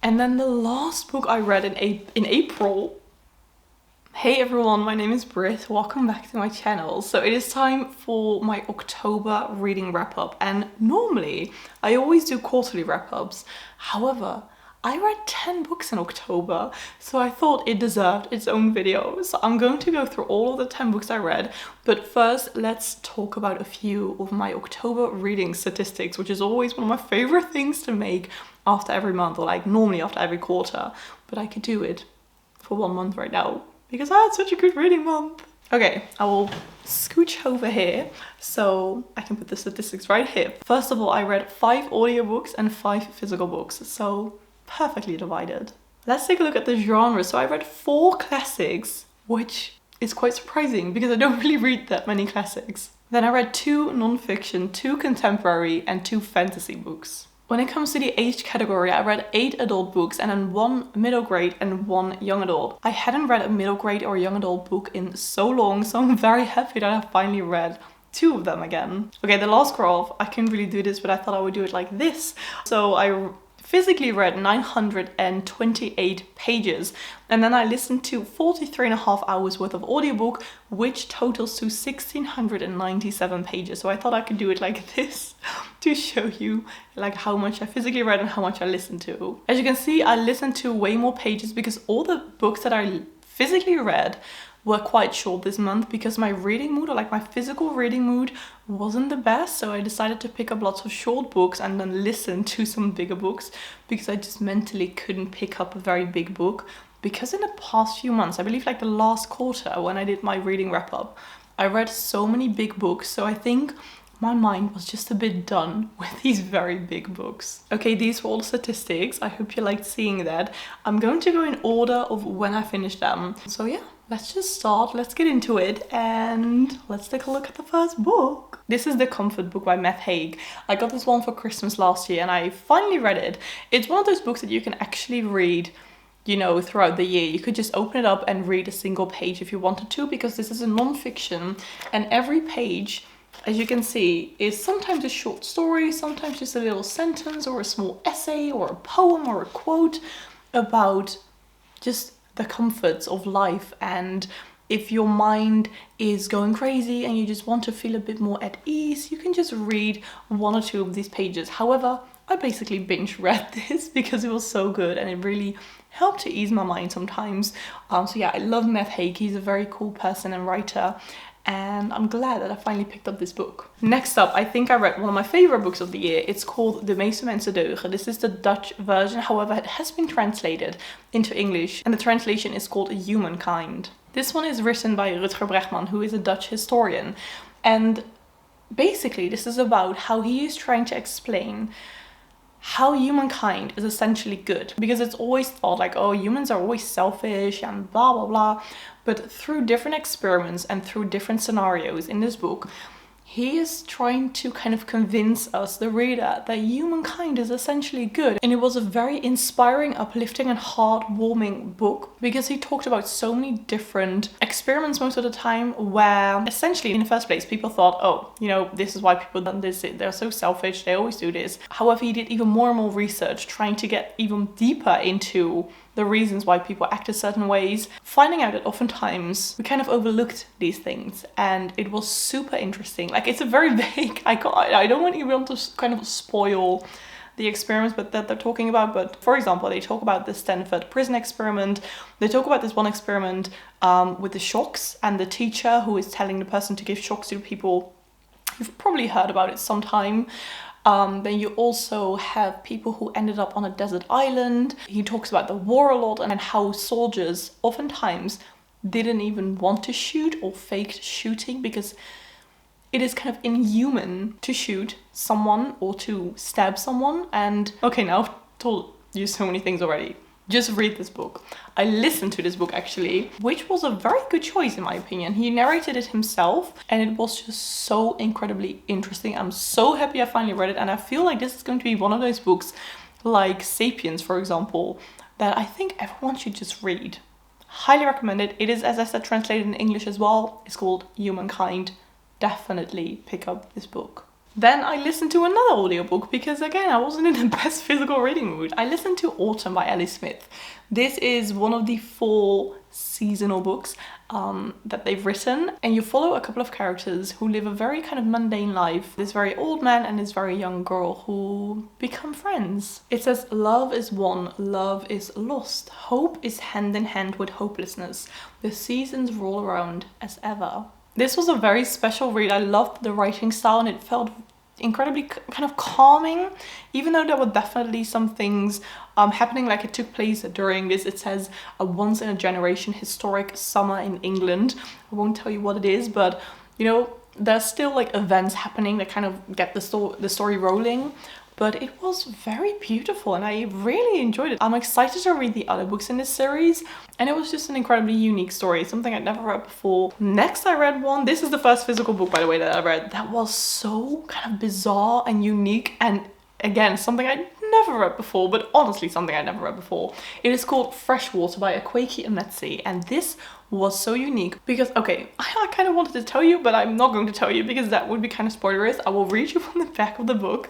And then the last book I read in April. Hey everyone, my name is Britt. Welcome back to my channel. So it is time for my October reading wrap-up, and normally I always do quarterly wrap-ups. However, I read 10 books in October, so I thought it deserved its own video. So I'm going to go through all of the 10 books I read, but first let's talk about a few of my October reading statistics, which is always one of my favorite things to make after every month, or like normally after every quarter, but I could do it for 1 month right now because I had such a good reading month. Okay, I will scooch over here so I can put the statistics right here. First of all, I read 5 audiobooks and 5 physical books, so perfectly divided. Let's take a look at the genre. So I read 4 classics, which is quite surprising because I don't really read that many classics. Then I read 2 non-fiction, 2 contemporary, and 2 fantasy books. When it comes to the age category, I read 8 adult books and then 1 middle grade and 1 young adult. I hadn't read a middle grade or young adult book in so long, so I'm very happy that I finally read 2 of them again. Okay, the last graph, I couldn't really do this, but I thought I would do it like this. So I physically read 928 pages, and then I listened to 43.5 hours worth of audiobook, which totals to 1697 pages. So I thought I could do it like this to show you like how much I physically read and how much I listened to. As you can see, I listened to way more pages because all the books that I physically read were quite short this month because my reading mood, or like my physical reading mood, wasn't the best. So I decided to pick up lots of short books and then listen to some bigger books because I just mentally couldn't pick up a very big book. Because in the past few months, I believe like the last quarter when I did my reading wrap up, I read so many big books. So I think my mind was just a bit done with these very big books. Okay, these were all the statistics. I hope you liked seeing that. I'm going to go in order of when I finished them. So yeah, let's just start, let's get into it, and let's take a look at the first book. This is The Comfort Book by Matt Haig. I got this one for Christmas last year and I finally read it. It's one of those books that you can actually read, you know, throughout the year. You could just open it up and read a single page if you wanted to, because this is a non-fiction, and every page, as you can see, is sometimes a short story, sometimes just a little sentence or a small essay or a poem or a quote about just the comforts of life. And if your mind is going crazy and you just want to feel a bit more at ease, you can just read 1 or 2 of these pages. However, I basically binge read this because it was so good and it really helped to ease my mind sometimes. So yeah, I love Matt Haig. He's a very cool person and writer, and I'm glad that I finally picked up this book. Next up, I think I read one of my favorite books of the year. It's called De meeste mensen deugen. This is the Dutch version, however it has been translated into English, and the translation is called Humankind. This one is written by Rutger Bregman, who is a Dutch historian, and basically this is about how he is trying to explain how humankind is essentially good, because it's always thought like, oh, humans are always selfish and blah blah blah, but through different experiments and through different scenarios in this book, he is trying to kind of convince us, the reader, that humankind is essentially good. And it was a very inspiring, uplifting and heartwarming book because he talked about so many different experiments most of the time where essentially in the first place people thought, oh, you know, this is why people done this, they're so selfish, they always do this. However, he did even more and more research trying to get even deeper into the reasons why people act a certain ways, finding out that oftentimes we kind of overlooked these things, and it was super interesting. Like, it's a very vague, I don't want even to kind of spoil the experiments but that they're talking about, but for example, they talk about the Stanford prison experiment. They talk about this one experiment with the shocks and the teacher who is telling the person to give shocks to people. You've probably heard about it sometime. Then you also have people who ended up on a desert island. He talks about the war a lot and how soldiers oftentimes didn't even want to shoot or faked shooting because it is kind of inhuman to shoot someone or to stab someone. And okay, now I've told you so many things already. Just read this book. I listened to this book actually, which was a very good choice in my opinion. He narrated it himself and it was just so incredibly interesting. I'm so happy I finally read it, and I feel like this is going to be one of those books like Sapiens, for example, that I think everyone should just read. Highly recommend it. It is, as I said, translated in English as well. It's called Humankind. Definitely pick up this book. Then I listened to another audiobook because again, I wasn't in the best physical reading mood. I listened to Autumn by Ellie Smith. This is one of the 4 seasonal books that they've written, and you follow a couple of characters who live a very kind of mundane life. This very old man and this very young girl who become friends. It says, love is won, love is lost. Hope is hand in hand with hopelessness. The seasons roll around as ever. This was a very special read. I loved the writing style and it felt incredibly kind of calming, even though there were definitely some things happening, like it took place during this, it says, a once in a generation historic summer in England. I won't tell you what it is, but you know, there's still like events happening that kind of get the story rolling. But it was very beautiful and I really enjoyed it. I'm excited to read the other books in this series, and it was just an incredibly unique story, something I'd never read before. Next I read one, this is the first physical book by the way that I read, that was so kind of bizarre and unique, and again, something I'd never read before, but honestly something I'd never read before. It is called Freshwater by Akwaeke Emezi, and this was so unique because, okay, I kind of wanted to tell you, but I'm not going to tell you because that would be kind of spoilerish. I will read you from the back of the book,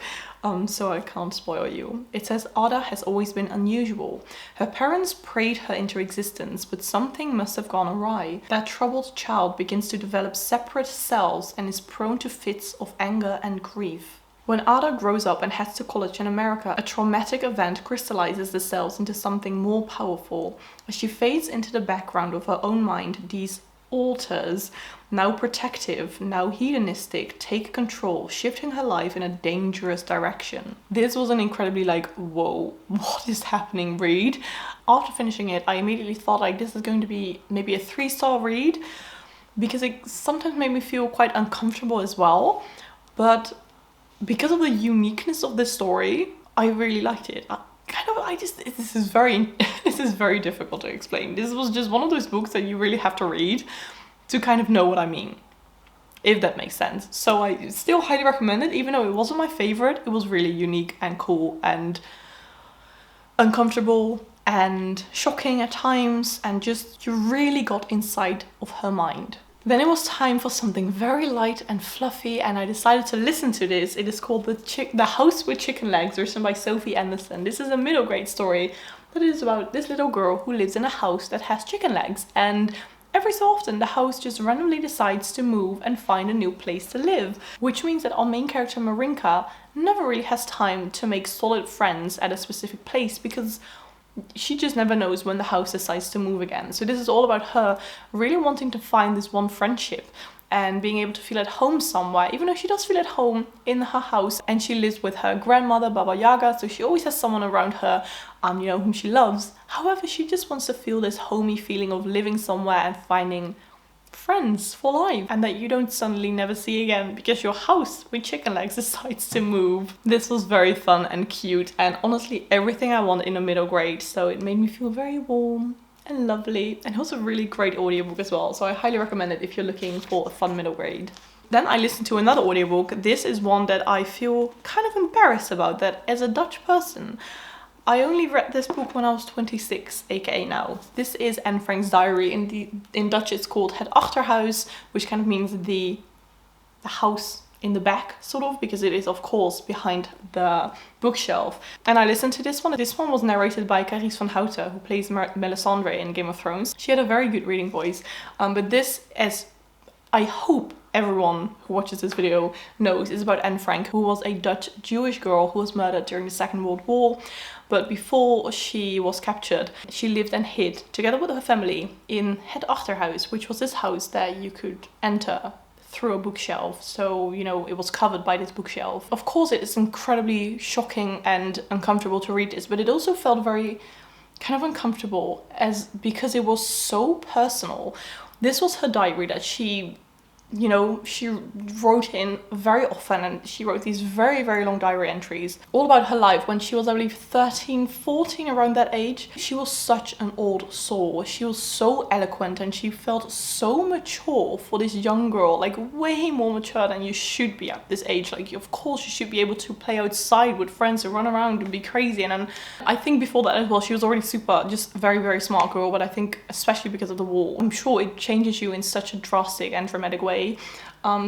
so I can't spoil you. It says, Ada has always been unusual. Her parents prayed her into existence, but something must have gone awry. That troubled child begins to develop separate selves and is prone to fits of anger and grief. When Ada grows up and heads to college in America, a traumatic event crystallizes the cells into something more powerful. As she fades into the background of her own mind, these alters, now protective, now hedonistic, take control, shifting her life in a dangerous direction. This was an incredibly like, whoa, what is happening read. After finishing it, I immediately thought like this is going to be maybe a 3-star read, because it sometimes made me feel quite uncomfortable as well. But because of the uniqueness of the story, I really liked it. This is very difficult to explain. This was just one of those books that you really have to read to kind of know what I mean, if that makes sense. So I still highly recommend it, even though it wasn't my favorite. It was really unique and cool and uncomfortable and shocking at times, and just you really got inside of her mind. Then it was time for something very light and fluffy, and I decided to listen to this. It is called The House with Chicken Legs, written by Sophie Anderson. This is a middle grade story that is about this little girl who lives in a house that has chicken legs, and every so often the house just randomly decides to move and find a new place to live, which means that our main character Marinka never really has time to make solid friends at a specific place because she just never knows when the house decides to move again. So this is all about her really wanting to find this one friendship and being able to feel at home somewhere, even though she does feel at home in her house, and she lives with her grandmother Baba Yaga, so she always has someone around her whom she loves. However, she just wants to feel this homey feeling of living somewhere and finding friends for life, and that you don't suddenly never see again because your house with chicken legs decides to move. This was very fun and cute, and honestly everything I want in a middle grade, so it made me feel very warm and lovely, and it was a really great audiobook as well, so I highly recommend it if you're looking for a fun middle grade. Then I listened to another audiobook. This is one that I feel kind of embarrassed about, that as a Dutch person, I only read this book when I was 26, aka now. This is Anne Frank's diary. In Dutch it's called Het Achterhuis, which kind of means the house in the back, sort of, because it is of course behind the bookshelf. And I listened to this one. This one was narrated by Carice van Houten, who plays Melisandre in Game of Thrones. She had a very good reading voice, but this, as I hope everyone who watches this video knows, is about Anne Frank, who was a Dutch Jewish girl who was murdered during the Second World War. But before she was captured, she lived and hid together with her family in Het Achterhuis, which was this house that you could enter through a bookshelf. So, you know, it was covered by this bookshelf. Of course, it is incredibly shocking and uncomfortable to read this, but it also felt very kind of uncomfortable because it was so personal. This was her diary that she wrote in very often, and she wrote these very, very long diary entries all about her life when she was, I believe, 13, 14, around that age. She was such an old soul. She was so eloquent and she felt so mature for this young girl, like way more mature than you should be at this age. Like, of course, you should be able to play outside with friends and run around and be crazy. And I think before that as well, she was already just very, very smart girl, but I think especially because of the war, I'm sure it changes you in such a drastic and dramatic way. away.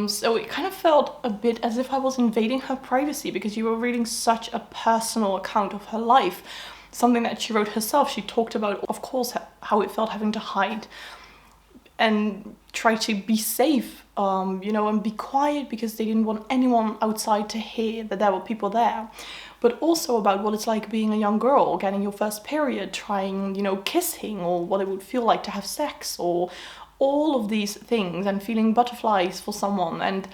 So it kind of felt a bit as if I was invading her privacy, because you were reading such a personal account of her life, something that she wrote herself. She talked about, of course, how it felt having to hide and try to be safe, you know, and be quiet because they didn't want anyone outside to hear that there were people there. But also about what it's like being a young girl, getting your first period, trying, you know, kissing, or what it would feel like to have sex, or all of these things, and feeling butterflies for someone. And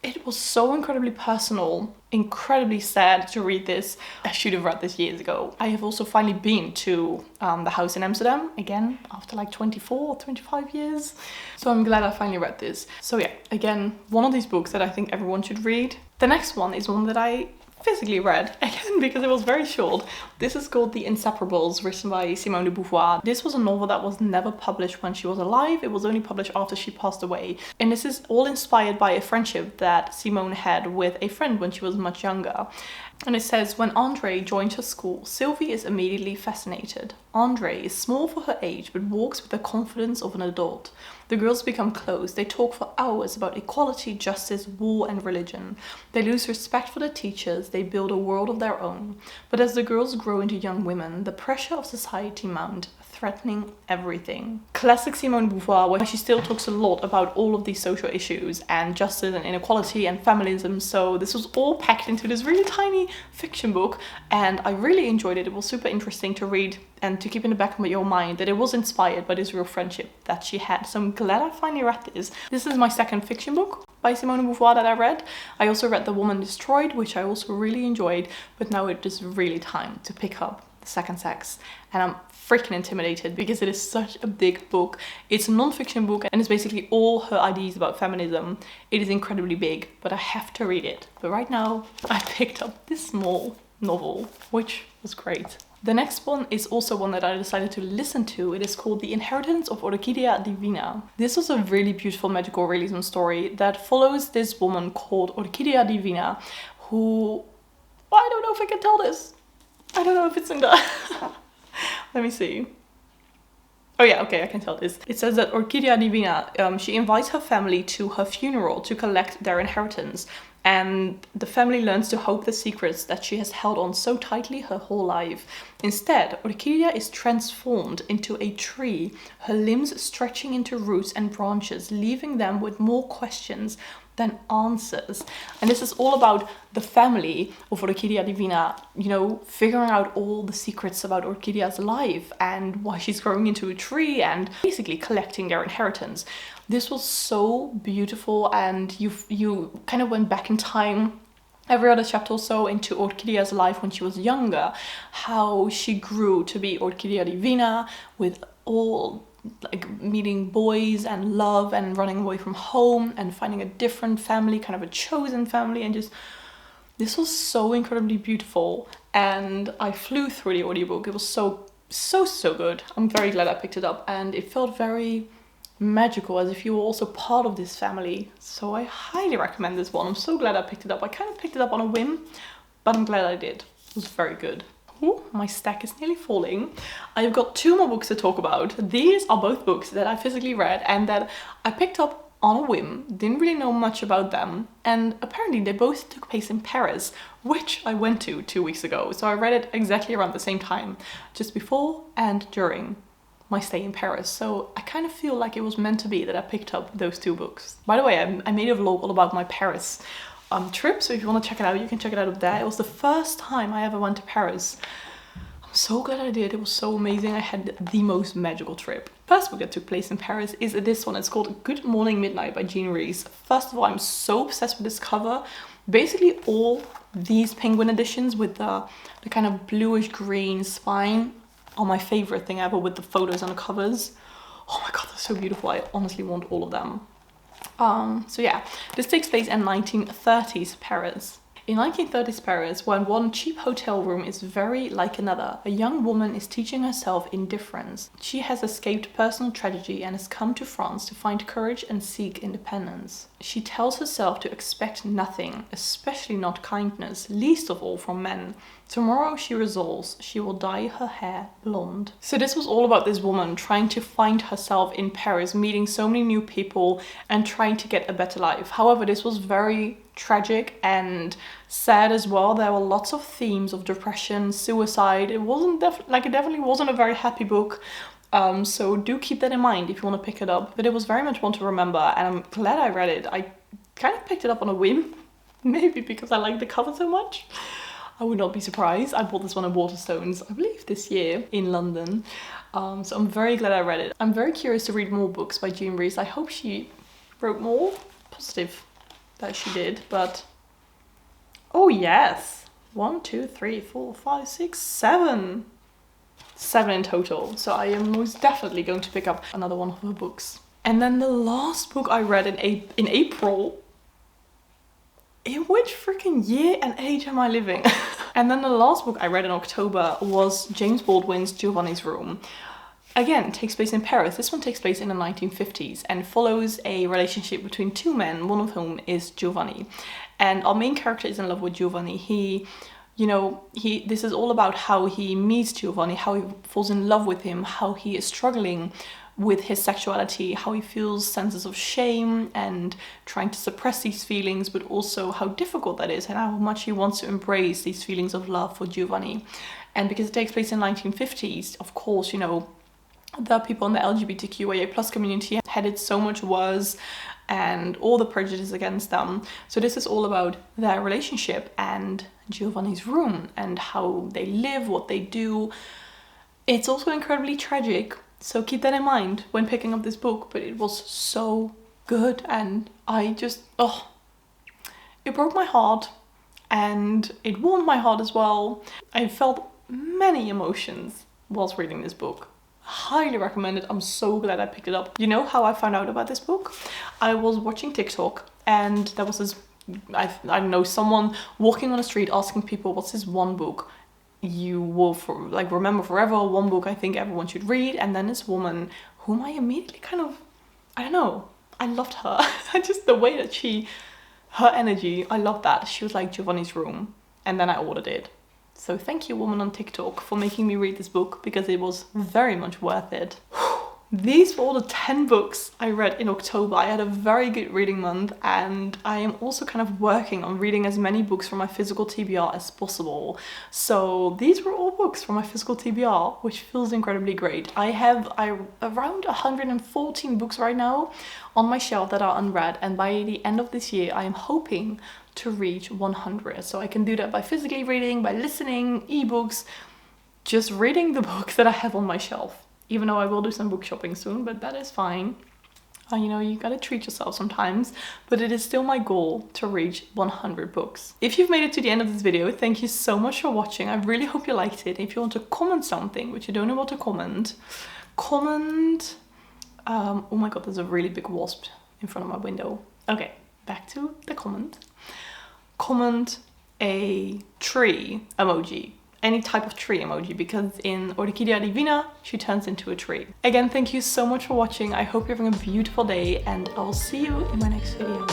it was so incredibly personal, incredibly sad to read this. I should have read this years ago. I have also finally been to the house in Amsterdam, again, after like 24 or 25 years. So I'm glad I finally read this. So yeah, again, one of these books that I think everyone should read. The next one is one that I physically read, again, because it was very short. This is called The Inseparables, written by Simone de Beauvoir. This was a novel that was never published when she was alive. It was only published after she passed away. And this is all inspired by a friendship that Simone had with a friend when she was much younger. And it says, when Andre joined her school, Sylvie is immediately fascinated. Andre is small for her age, but walks with the confidence of an adult. The girls become close. They talk for hours about equality, justice, war, and religion. They lose respect for the teachers. They build a world of their own. But as the girls grow into young women, the pressure of society mounts, threatening everything. Classic Simone de Beauvoir, where she still talks a lot about all of these social issues and justice and inequality and feminism. So this was all packed into this really tiny fiction book, and I really enjoyed it. It was super interesting to read and to keep in the back of your mind that it was inspired by this real friendship that she had. So I'm glad I finally read this. This is my second fiction book by Simone de Beauvoir that I read. I also read The Woman Destroyed, which I also really enjoyed, but now it is really time to pick up The Second Sex, and I'm freaking intimidated because it is such a big book. It's a non-fiction book and it's basically all her ideas about feminism. It is incredibly big, but I have to read it. But right now I picked up this small novel, which was great. The next one is also one that I decided to listen to. It is called The Inheritance of Orchidia Divina. This was a really beautiful magical realism story that follows this woman called Orchidia Divina, who, I don't know if I can tell this. I don't know if it's in the... Let me see. Oh yeah, okay, I can tell this. It says that Orchidia Divina, she invites her family to her funeral to collect their inheritance. And the family learns to hope the secrets that she has held on so tightly her whole life. Instead, Orchidia is transformed into a tree, her limbs stretching into roots and branches, leaving them with more questions than answers. And this is all about the family of Orchidia Divina, you know, figuring out all the secrets about Orchidia's life and why she's growing into a tree and basically collecting their inheritance. This was so beautiful, and you kind of went back in time every other chapter or so into Orchidia's life when she was younger, how she grew to be Orchidia Divina with all like meeting boys and love and running away from home and finding a different family, kind of a chosen family, and just this was so incredibly beautiful. And I flew through the audiobook. It was so good. I'm very glad I picked it up, and it felt very magical, as if you were also part of this family. So I highly recommend this one. I'm so glad I picked it up. I kind of picked it up on a whim, but I'm glad I did. It was very good. Ooh, my stack is nearly falling. I've got two more books to talk about. These are both books that I physically read and that I picked up on a whim, didn't really know much about them, and apparently they both took place in Paris, which I went to 2 weeks ago. So I read it exactly around the same time, just before and during my stay in Paris. So I kind of feel like it was meant to be that I picked up those two books. By the way, I made a vlog all about my Paris trip, so if you want to check it out, you can check it out up there. It was the first time I ever went to Paris. I'm so glad I did. It was so amazing. I had the most magical trip. First book that took place in Paris is this one. It's called Good Morning Midnight by Jean Rhys. First of all, I'm so obsessed with this cover. Basically all these penguin editions with the kind of bluish green spine are my favorite thing ever, with the photos on the covers. Oh my god, they're so beautiful. I honestly want all of them. So yeah, this takes place in 1930s Paris. In 1930s Paris, when one cheap hotel room is very like another, a young woman is teaching herself indifference. She has escaped personal tragedy and has come to France to find courage and seek independence. She tells herself to expect nothing, especially not kindness, least of all from men. Tomorrow she resolves she will dye her hair blonde. So this was all about this woman trying to find herself in Paris, meeting so many new people and trying to get a better life. However, this was very tragic and sad as well. There were lots of themes of depression, suicide. It wasn't it definitely wasn't a very happy book. So do keep that in mind if you want to pick it up. But it was very much one to remember, and I'm glad I read it. I kind of picked it up on a whim, maybe because I like the cover so much. I would not be surprised. I bought this one at Waterstones, I believe this year in London. So I'm very glad I read it. I'm very curious to read more books by Jean Rees. I hope she wrote more. Positive that she did, but oh yes, 1, 2, 3, 4, 5, 6, 7. 7 in total. So I am most definitely going to pick up another one of her books. And then the last book I read in April. In which freaking year and age am I living? And then the last book I read in October was James Baldwin's Giovanni's Room. Again, it takes place in Paris. This one takes place in the 1950s and follows a relationship between two men, one of whom is Giovanni. And our main character is in love with Giovanni. This is all about how he meets Giovanni, how he falls in love with him, how he is struggling with his sexuality, how he feels senses of shame and trying to suppress these feelings, but also how difficult that is and how much he wants to embrace these feelings of love for Giovanni. And because it takes place in the 1950s, of course, the people in the LGBTQIA plus community had it so much worse and all the prejudice against them. So this is all about their relationship and Giovanni's room and how they live, what they do. It's also incredibly tragic. So keep that in mind when picking up this book, but it was so good and I just, it broke my heart and it warmed my heart as well. I felt many emotions whilst reading this book. Highly recommend it. I'm so glad I picked it up. You know how I found out about this book? I was watching TikTok and there was this, I don't know, someone walking on the street asking people, what's this one book you will remember forever, one book I think everyone should read. And then this woman whom I immediately I loved her. Just the way that her energy, I loved that. She was like Giovanni's Room, and then I ordered it. So thank you, woman on TikTok, for making me read this book because it was very much worth it. These were all the 10 books I read in October. I had a very good reading month and I am also kind of working on reading as many books from my physical TBR as possible. So these were all books from my physical TBR, which feels incredibly great. I have around 114 books right now on my shelf that are unread, and by the end of this year I am hoping to reach 100. So I can do that by physically reading, by listening, ebooks, just reading the books that I have on my shelf. Even though I will do some book shopping soon, but that is fine. You gotta treat yourself sometimes, but it is still my goal to reach 100 books. If you've made it to the end of this video, thank you so much for watching. I really hope you liked it. If you want to comment something, which you don't know what to comment, oh my god, there's a really big wasp in front of my window. Okay, back to the comment. Comment a tree emoji. Any type of tree emoji, because in Orchidia Divina she turns into a tree. Again, thank you so much for watching. I hope you're having a beautiful day and I'll see you in my next video.